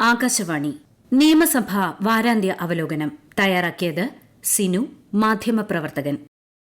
ആകാശവാണി നിയമസഭ വാരാന്ത്യ അവലോകനം തയ്യാറാക്കിയത് സിനു, മാധ്യമപ്രവർത്തകൻ.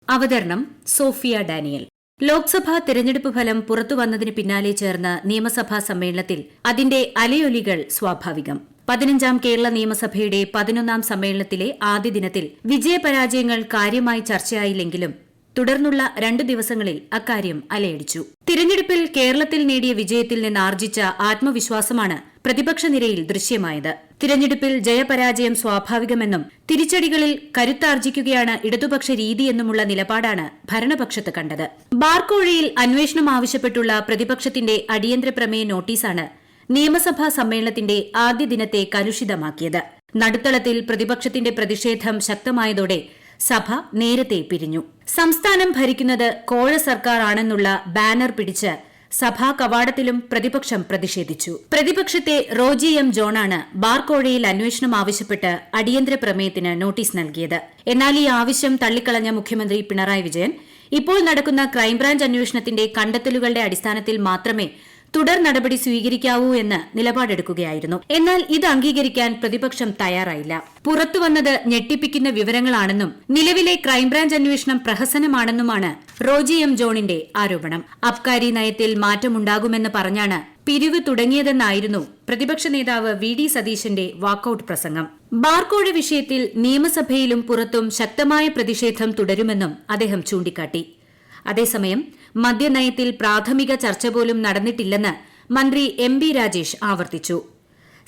അവതരണം സോഫിയ ഡാനിയൽ. ലോക്സഭാ തെരഞ്ഞെടുപ്പ് ഫലം പുറത്തുവന്നതിന് പിന്നാലെ ചേർന്ന നിയമസഭാ സമ്മേളനത്തിൽ അതിന്റെ അലയൊലികൾ സ്വാഭാവികം. 15ാം കേരള നിയമസഭയുടെ 11ാം സമ്മേളനത്തിലെ ആദ്യ ദിനത്തിൽ വിജയപരാജയങ്ങൾ കാര്യമായി ചർച്ചയായില്ലെങ്കിലും തുടർന്നുള്ള 2 ദിവസങ്ങളിൽ അക്കാര്യം അലയടിച്ചു. തിരഞ്ഞെടുപ്പിൽ കേരളത്തിൽ നേടിയ വിജയത്തിൽ നിന്ന് ആർജിച്ച ആത്മവിശ്വാസമാണ് പ്രതിപക്ഷ നിരയിൽ ദൃശ്യമായത്. തിരഞ്ഞെടുപ്പിൽ ജയപരാജയം സ്വാഭാവികമെന്നും തിരിച്ചടികളിൽ കരുത്താർജിക്കുകയാണ് ഇടതുപക്ഷ രീതിയെന്നുമുള്ള നിലപാടാണ് ഭരണപക്ഷത്ത് കണ്ടത്. ബാർക്കോഴയിൽ അന്വേഷണം ആവശ്യപ്പെട്ടുള്ള പ്രതിപക്ഷത്തിന്റെ അടിയന്തര പ്രമേയ നോട്ടീസാണ് നിയമസഭാ സമ്മേളനത്തിന്റെ ആദ്യ ദിനത്തെ കലുഷിതമാക്കിയത്. നടുത്തളത്തിൽ പ്രതിപക്ഷത്തിന്റെ പ്രതിഷേധം ശക്തമായതോടെ സഭ നേരത്തെ പിരിഞ്ഞു. സംസ്ഥാനം ഭരിക്കുന്നത് കോഴ സർക്കാർ ആണെന്നുള്ള ബാനർ പിടിച്ച് സഭാ കവാടത്തിലും പ്രതിപക്ഷം പ്രതിഷേധിച്ചു. പ്രതിപക്ഷത്തെ റോജി എം ജോണാണ് ബാർക്കോഴയിൽ അന്വേഷണം ആവശ്യപ്പെട്ട് അടിയന്തര പ്രമേയത്തിന് നോട്ടീസ് നൽകിയത്. എന്നാൽ ഈ ആവശ്യം തള്ളിക്കളഞ്ഞ മുഖ്യമന്ത്രി പിണറായി വിജയൻ ഇപ്പോൾ നടക്കുന്ന ക്രൈംബ്രാഞ്ച് അന്വേഷണത്തിന്റെ കണ്ടെത്തലുകളുടെ അടിസ്ഥാനത്തിൽ മാത്രമേ തുടർ നടപടി സ്വീകരിക്കാവൂ എന്ന് നിലപാടെടുക്കുകയായിരുന്നു. എന്നാൽ ഇത് അംഗീകരിക്കാൻ പ്രതിപക്ഷം തയ്യാറായില്ല. പുറത്തുവന്നത് ഞെട്ടിപ്പിക്കുന്ന വിവരങ്ങളാണെന്നും നിലവിലെ ക്രൈംബ്രാഞ്ച് അന്വേഷണം പ്രഹസനമാണെന്നുമാണ് റോജി എം ജോണിന്റെ ആരോപണം. അബ്കാരി നയത്തിൽ മാറ്റമുണ്ടാകുമെന്ന് പറഞ്ഞാണ് പിരിവ് തുടങ്ങിയതെന്നായിരുന്നു പ്രതിപക്ഷ നേതാവ് വി ഡി സതീശന്റെ വാക്കൌട്ട് പ്രസംഗം. ബാർക്കോഴ വിഷയത്തിൽ നിയമസഭയിലും പുറത്തും ശക്തമായ പ്രതിഷേധം തുടരുമെന്നും അദ്ദേഹം ചൂണ്ടിക്കാട്ടി. അതേസമയം മദ്യനയത്തിൽ പ്രാഥമിക ചർച്ച പോലും നടന്നിട്ടില്ലെന്ന് മന്ത്രി എം ബി രാജേഷ് ആവർത്തിച്ചു.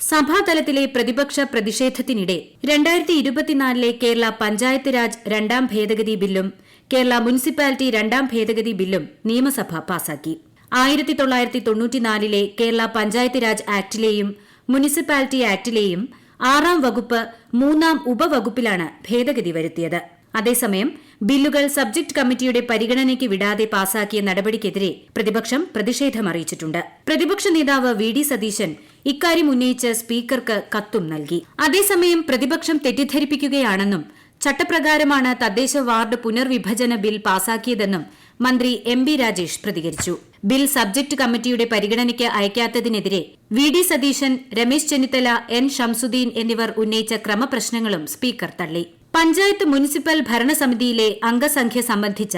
സഭാതലത്തിലെ പ്രതിപക്ഷ പ്രതിഷേധത്തിനിടെ 2024 കേരള പഞ്ചായത്ത് രാജ് 2ാം ഭേദഗതി ബില്ലും കേരള മുനിസിപ്പാലിറ്റി 2ാം ഭേദഗതി ബില്ലും നിയമസഭ പാസാക്കി. 1994 കേരള പഞ്ചായത്ത് രാജ് ആക്ടിലെയും മുനിസിപ്പാലിറ്റി ആക്ടിലെയും 6ാം വകുപ്പ് 3ാം ഉപവകുപ്പിലാണ് ഭേദഗതി വരുത്തിയത്. അതേസമയം ബില്ലുകൾ സബ്ജക്ട് കമ്മിറ്റിയുടെ പരിഗണനയ്ക്ക് വിടാതെ പാസാക്കിയ നടപടിക്കെതിരെ പ്രതിപക്ഷം പ്രതിഷേധമറിയിച്ചിട്ടുണ്ട്. പ്രതിപക്ഷ നേതാവ് വി ഡി സതീശൻ ഇക്കാര്യം ഉന്നയിച്ച് സ്പീക്കർക്ക് കത്തും നൽകി. അതേസമയം പ്രതിപക്ഷം തെറ്റിദ്ധരിപ്പിക്കുകയാണെന്നും ചട്ടപ്രകാരമാണ് തദ്ദേശ വാർഡ് പുനർവിഭജന ബിൽ പാസാക്കിയതെന്നും മന്ത്രി എം ബി രാജേഷ് പ്രതികരിച്ചു. ബിൽ സബ്ജക്ട് കമ്മിറ്റിയുടെ പരിഗണനയ്ക്ക് അയക്കാത്തതിനെതിരെ V D Satheesan, Ramesh Chennithala, N Shamsuddin എന്നിവർ ഉന്നയിച്ച ക്രമപ്രശ്നങ്ങളും സ്പീക്കർ തള്ളി. പഞ്ചായത്ത് മുനിസിപ്പൽ ഭരണസമിതിയിലെ അംഗസംഖ്യ സംബന്ധിച്ച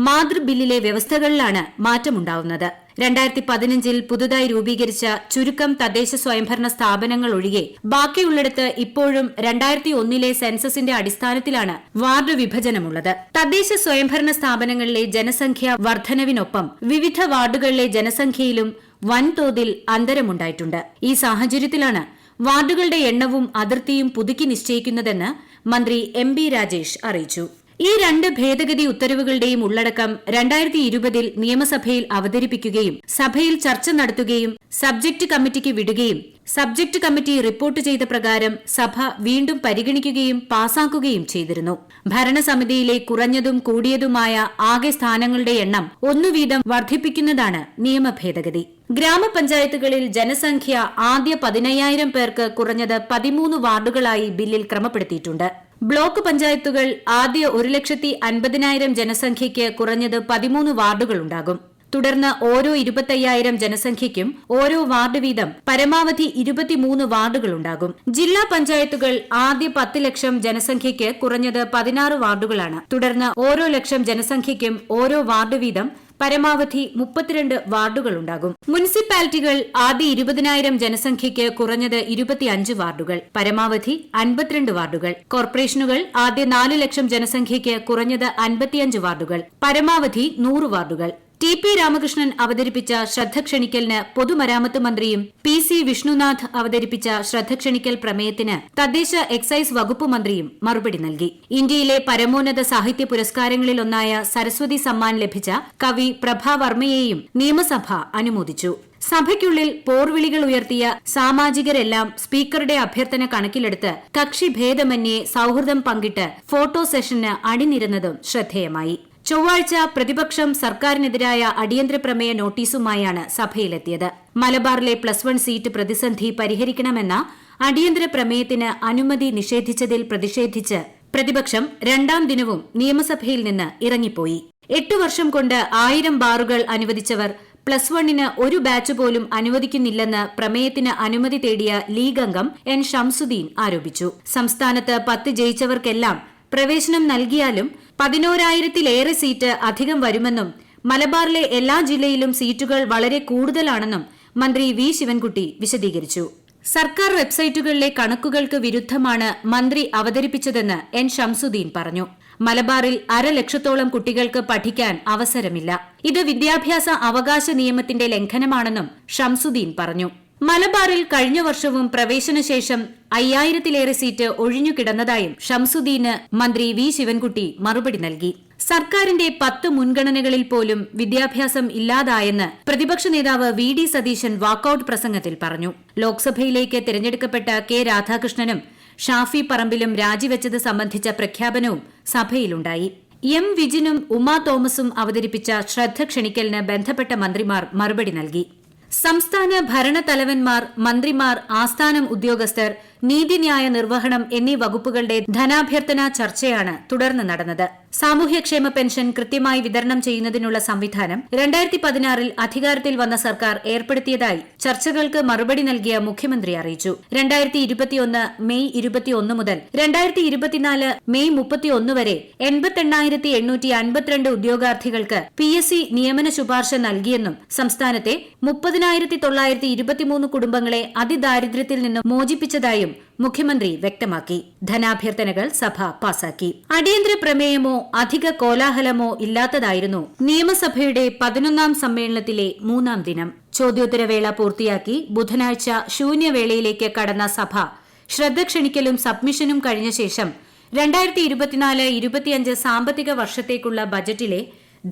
മാതൃബില്ലിലെ വ്യവസ്ഥകളിലാണ് മാറ്റമുണ്ടാവുന്നത്. 2015 പുതുതായി രൂപീകരിച്ച ചുരുക്കം തദ്ദേശ സ്വയംഭരണ സ്ഥാപനങ്ങൾ ഒഴികെ ബാക്കിയുള്ളിടത്ത് ഇപ്പോഴും 2001 സെൻസസിന്റെ അടിസ്ഥാനത്തിലാണ് വാർഡ് വിഭജനമുള്ളത്. തദ്ദേശ സ്വയംഭരണ സ്ഥാപനങ്ങളിലെ ജനസംഖ്യ വർധനവിനൊപ്പം വിവിധ വാർഡുകളിലെ ജനസംഖ്യയിലും വൻതോതിൽ അന്തരമുണ്ടായിട്ടുണ്ട്. ഈ സാഹചര്യത്തിലാണ് വാർഡുകളുടെ എണ്ണവും അതിർത്തിയും പുതുക്കി നിശ്ചയിക്കുന്നതെന്ന് മന്ത്രി എം ബി രാജേഷ് അറിയിച്ചു. ഈ 2 ഭേദഗതി ഉത്തരവുകളുടെയും ഉള്ളടക്കം 2020 നിയമസഭയിൽ അവതരിപ്പിക്കുകയും സഭയിൽ ചർച്ച നടത്തുകയും സബ്ജക്ട് കമ്മിറ്റിക്ക് വിടുകയും സബ്ജക്ട് കമ്മിറ്റി റിപ്പോർട്ട് ചെയ്ത പ്രകാരം സഭ വീണ്ടും പരിഗണിക്കുകയും പാസാക്കുകയും ചെയ്തിരുന്നു. ഭരണസമിതിയിലെ കുറഞ്ഞതും കൂടിയതുമായ ആകെ സ്ഥാനങ്ങളുടെ എണ്ണം 1 വീതം വർദ്ധിപ്പിക്കുന്നതാണ് നിയമ ഭേദഗതി. ഗ്രാമപഞ്ചായത്തുകളിൽ ജനസംഖ്യ ആദ്യ 15,000 പേർക്ക് കുറഞ്ഞത് 13 വാർഡുകളായി ബില്ലിൽ ക്രമപ്പെടുത്തിയിട്ടുണ്ട്. ബ്ലോക്ക് പഞ്ചായത്തുകൾ ആദ്യ 1,50,000 ജനസംഖ്യയ്ക്ക് കുറഞ്ഞത് 13 വാർഡുകളുണ്ടാകും. തുടർന്ന് ഓരോ 25,000 ജനസംഖ്യയ്ക്കും ഓരോ വാർഡ് വീതം പരമാവധി 23 വാർഡുകളുണ്ടാകും. ജില്ലാ പഞ്ചായത്തുകൾ ആദ്യ 10 ലക്ഷം ജനസംഖ്യയ്ക്ക് കുറഞ്ഞത് 16 വാർഡുകളാണ്. തുടർന്ന് ഓരോ ലക്ഷം ജനസംഖ്യയ്ക്കും ഓരോ വാർഡ് വീതം പരമാവധി 32 വാർഡുകളുണ്ടാകും. മുനിസിപ്പാലിറ്റികൾ ആദ്യ 20,000 ജനസംഖ്യയ്ക്ക് കുറഞ്ഞത് 25 വാർഡുകൾ, പരമാവധി 52 വാർഡുകൾ. കോർപ്പറേഷനുകൾ ആദ്യ 4 ലക്ഷം ജനസംഖ്യയ്ക്ക് കുറഞ്ഞത് 55 വാർഡുകൾ, പരമാവധി 100 വാർഡുകൾ. ടി പി രാമകൃഷ്ണൻ അവതരിപ്പിച്ച ശ്രദ്ധ ക്ഷണിക്കലിന് പൊതുമരാമത്ത് മന്ത്രിയും പി സി വിഷ്ണുനാഥ് അവതരിപ്പിച്ച ശ്രദ്ധ ക്ഷണിക്കൽ പ്രമേയത്തിന് തദ്ദേശ എക്സൈസ് വകുപ്പ് മന്ത്രിയും മറുപടി നൽകി. ഇന്ത്യയിലെ പരമോന്നത സാഹിത്യ പുരസ്കാരങ്ങളിലൊന്നായ സരസ്വതി സമ്മാൻ ലഭിച്ച കവി പ്രഭാവർമ്മയെയും നിയമസഭ അനുമോദിച്ചു. സഭയ്ക്കുള്ളിൽ പോർവിളികൾ ഉയർത്തിയ സാമാജികരെല്ലാം സ്പീക്കറുടെ അഭ്യർത്ഥന കണക്കിലെടുത്ത് കക്ഷിഭേദമന്യേ സൌഹൃദം പങ്കിട്ട് ഫോട്ടോ സെഷന് അണിനിരന്നതും ശ്രദ്ധേയമായി. ചൊവ്വാഴ്ച പ്രതിപക്ഷം സർക്കാരിനെതിരായ അടിയന്തര പ്രമേയ നോട്ടീസുമായാണ് സഭയിലെത്തിയത്. മലബാറിലെ +1 സീറ്റ് പ്രതിസന്ധി പരിഹരിക്കണമെന്ന അടിയന്തര പ്രമേയത്തിന് അനുമതി നിഷേധിച്ചതിൽ പ്രതിഷേധിച്ച് പ്രതിപക്ഷം 2ാം ദിനവും നിയമസഭയിൽ നിന്ന് ഇറങ്ങിപ്പോയി. 8 വർഷം കൊണ്ട് 1000 ബാറുകൾ അനുവദിച്ചവർ +1 ഒരു ബാച്ച് പോലും അനുവദിക്കുന്നില്ലെന്ന് പ്രമേയത്തിന് അനുമതി തേടിയ ലീഗ് അംഗം എൻ ഷംസുദ്ദീൻ ആരോപിച്ചു. സംസ്ഥാനത്ത് 10 ജയിച്ചവർക്കെല്ലാം പ്രവേശനം നൽകിയാലും 11,000-ലേറെ സീറ്റ് അധികം വരുമെന്നും മലബാറിലെ എല്ലാ ജില്ലയിലും സീറ്റുകൾ വളരെ കൂടുതലാണെന്നും മന്ത്രി വി ശിവൻകുട്ടി വിശദീകരിച്ചു. സർക്കാർ വെബ്സൈറ്റുകളിലെ കണക്കുകൾക്ക് വിരുദ്ധമാണ് മന്ത്രി അവതരിപ്പിച്ചതെന്ന് എൻ ഷംസുദ്ദീൻ പറഞ്ഞു. മലബാറിൽ 1,00,000-ഓളം കുട്ടികൾക്ക് പഠിക്കാൻ അവസരമില്ല. ഇത് വിദ്യാഭ്യാസ അവകാശ നിയമത്തിന്റെ ലംഘനമാണെന്നും ഷംസുദ്ദീൻ പറഞ്ഞു. മലബാറിൽ കഴിഞ്ഞ വർഷവും പ്രവേശനശേഷം 5,000-ലേറെ സീറ്റ് ഒഴിഞ്ഞുകിടന്നതായും ഷംസുദ്ദീന് മന്ത്രി വി ശിവൻകുട്ടി മറുപടി നൽകി. സർക്കാരിന്റെ 10 മുൻഗണനകളിൽ പോലും വിദ്യാഭ്യാസം ഇല്ലാതായെന്ന് പ്രതിപക്ഷ നേതാവ് വി ഡി സതീശൻ വാക്കൌട്ട് പ്രസംഗത്തിൽ പറഞ്ഞു. ലോക്സഭയിലേക്ക് തിരഞ്ഞെടുക്കപ്പെട്ട കെ രാധാകൃഷ്ണനും ഷാഫി പറമ്പിലും രാജിവെച്ചത് സംബന്ധിച്ച പ്രഖ്യാപനവും സഭയിലുണ്ടായി. എം വിജിനും ഉമാ തോമസും അവതരിപ്പിച്ച ശ്രദ്ധ ക്ഷണിക്കലിന് ബന്ധപ്പെട്ട മന്ത്രിമാർ മറുപടി നൽകി. സംസ്ഥാന ഭരണതലവന്മാർ, മന്ത്രിമാർ, ആസ്ഥാനം ഉദ്യോഗസ്ഥർ, നീതിന്യായ നിർവഹണം എന്നീ വകുപ്പുകളുടെ ധനാഭ്യർത്ഥനാ ചർച്ചയാണ് തുടർന്ന് നടന്നത്. സാമൂഹ്യക്ഷേമ പെൻഷൻ കൃത്യമായി വിതരണം ചെയ്യുന്നതിനുള്ള സംവിധാനം 2016-ൽ അധികാരത്തിൽ വന്ന സർക്കാർ ഏർപ്പെടുത്തിയതായി ചർച്ചകൾക്ക് മറുപടി നൽകിയ മുഖ്യമന്ത്രി അറിയിച്ചു. 2021 മെയ് 21 മുതൽ 2024 മെയ് 31 വരെ 88,852 ഉദ്യോഗാർത്ഥികൾക്ക് PSC നിയമന ശുപാർശ നൽകിയെന്നും സംസ്ഥാനത്തെ 30,923 കുടുംബങ്ങളെ അതിദാരിദ്ര്യത്തിൽ നിന്ന് മോചിപ്പിച്ചതായും മുഖ്യമന്ത്രി വ്യക്തമാക്കി. ധനാഭ്യർത്ഥനകൾ സഭ പാസാക്കി. അടിയന്തര പ്രമേയമോ അധിക കോലാഹലമോ ഇല്ലാത്തതായിരുന്നു നിയമസഭയുടെ 11ാം സമ്മേളനത്തിലെ 3ാം ദിനം. ചോദ്യോത്തരവേള പൂർത്തിയാക്കി ബുധനാഴ്ച ശൂന്യവേളയിലേക്ക് കടന്ന സഭ ശ്രദ്ധ ക്ഷണിക്കലും സബ്മിഷനും കഴിഞ്ഞ ശേഷം 2024-25 സാമ്പത്തിക വർഷത്തേക്കുള്ള ബജറ്റിലെ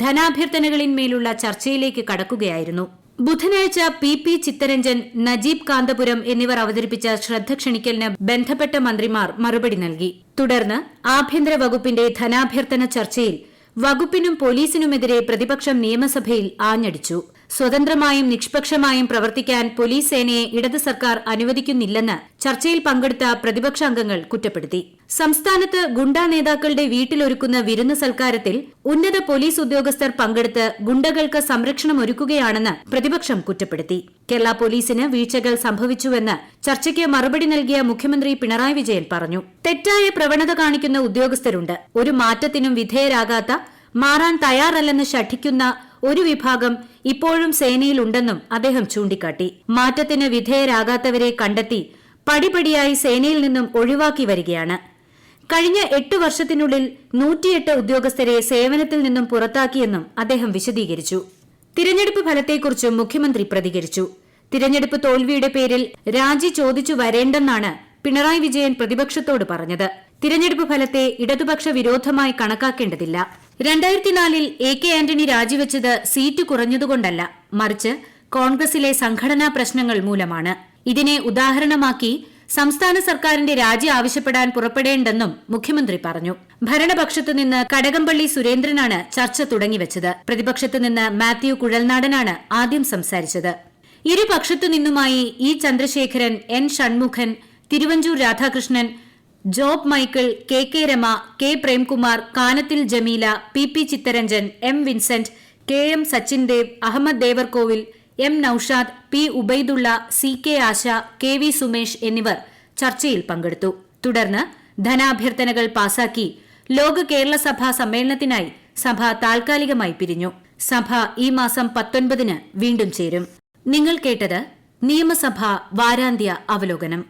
ധനാഭ്യർത്ഥനകളിന്മേലുള്ള ചർച്ചയിലേക്ക് കടക്കുകയായിരുന്നു. ബുധനാഴ്ച പി ചിത്തരഞ്ജൻ, നജീബ് കാന്തപുരം എന്നിവർ അവതരിപ്പിച്ച ശ്രദ്ധ ക്ഷണിക്കലിന് ബന്ധപ്പെട്ട മന്ത്രിമാർ മറുപടി നൽകി. തുടർന്ന് ആഭ്യന്തര വകുപ്പിന്റെ ധനാഭ്യർത്ഥന ചർച്ചയിൽ വകുപ്പിനും പോലീസിനുമെതിരെ പ്രതിപക്ഷം നിയമസഭയിൽ ആഞ്ഞടിച്ചു. സ്വതന്ത്രമായും നിഷ്പക്ഷമായും പ്രവർത്തിക്കാൻ പോലീസ് സേനയെ ഇടത് സർക്കാർ അനുവദിക്കുന്നില്ലെന്ന് ചർച്ചയിൽ പങ്കെടുത്ത പ്രതിപക്ഷ അംഗങ്ങൾ കുറ്റപ്പെടുത്തി. സംസ്ഥാനത്ത് ഗുണ്ടാ നേതാക്കളുടെ വീട്ടിലൊരുക്കുന്ന വിരുന്ന് സൽക്കാരത്തിൽ ഉന്നത പോലീസ് ഉദ്യോഗസ്ഥർ പങ്കെടുത്ത് ഗുണ്ടകൾക്ക് സംരക്ഷണമൊരുക്കുകയാണെന്ന് പ്രതിപക്ഷം കുറ്റപ്പെടുത്തി. കേരള പോലീസിന് വീഴ്ചകൾ സംഭവിച്ചുവെന്ന് ചർച്ചയ്ക്ക് മറുപടി നൽകിയ മുഖ്യമന്ത്രി പിണറായി വിജയൻ പറഞ്ഞു. തെറ്റായ പ്രവണത കാണിക്കുന്ന ഉദ്യോഗസ്ഥരുണ്ട്. ഒരു മാറ്റത്തിനും വിധേയരാകാത്ത, മാറാൻ തയ്യാറല്ലെന്ന് ശഠിക്കുന്ന ഒരു വിഭാഗം ഇപ്പോഴും സേനയിലുണ്ടെന്നും അദ്ദേഹം ചൂണ്ടിക്കാട്ടി. മാറ്റത്തിന് വിധേയരാകാത്തവരെ കണ്ടെത്തി പടിപടിയായി സേനയിൽ നിന്നും ഒഴിവാക്കി വരികയാണ്. കഴിഞ്ഞ 8 വർഷത്തിനുള്ളിൽ 108 ഉദ്യോഗസ്ഥരെ സേവനത്തിൽ നിന്നും പുറത്താക്കിയെന്നും അദ്ദേഹം വിശദീകരിച്ചു. തിരഞ്ഞെടുപ്പ് ഫലത്തെക്കുറിച്ചും മുഖ്യമന്ത്രി പ്രതികരിച്ചു. തിരഞ്ഞെടുപ്പ് തോൽവിയുടെ പേരിൽ രാജി ചോദിച്ചു വരേണ്ടെന്നാണ് പിണറായി വിജയൻ പ്രതിപക്ഷത്തോട് പറഞ്ഞത്. തിരഞ്ഞെടുപ്പ് ഫലത്തെ ഇടതുപക്ഷ വിരോധമായി കണക്കാക്കേണ്ടതില്ല. 2004-ൽ AK ആന്റണി രാജിവെച്ചത് സീറ്റ് കുറഞ്ഞതുകൊണ്ടല്ല, മറിച്ച് കോൺഗ്രസിലെ സംഘടനാ പ്രശ്നങ്ങൾ മൂലമാണ്. ഇതിനെ ഉദാഹരണമാക്കി സംസ്ഥാന സർക്കാരിന്റെ രാജി ആവശ്യപ്പെടാൻ പുറപ്പെടേണ്ടെന്നും മുഖ്യമന്ത്രി പറഞ്ഞു. ഭരണപക്ഷത്തുനിന്ന് കടകംപള്ളി സുരേന്ദ്രനാണ് ചർച്ച തുടങ്ങിവച്ചത്. പ്രതിപക്ഷത്തുനിന്ന് മാത്യു കുഴൽനാടനാണ് ആദ്യം സംസാരിച്ചത്. ഇരുപക്ഷത്തുനിന്നുമായി E Chandrasekharan, N Shanmukhan, Thiruvanchoor Radhakrishnan, Job Michael, KK Rema, K Premkumar, Kanathil Jameela, P Chitharanjan, M Vincent, KM Sachin Dev, Ahammed Devarkovil, M Noushad, P Ubaidullah, CK Asha, KV Sumesh എന്നിവർ ചർച്ചയിൽ പങ്കെടുത്തു. തുടർന്ന് ധനാഭ്യർത്ഥനകൾ പാസാക്കി ലോക കേരള സഭാ സമ്മേളനത്തിനായി സഭ താൽക്കാലികമായി പിരിഞ്ഞു. സഭ ഈ മാസം 19-ന് വീണ്ടും ചേരും. നിങ്ങൾ കേട്ടത് നിയമസഭാ വാരാന്ത്യ അവലോകനം.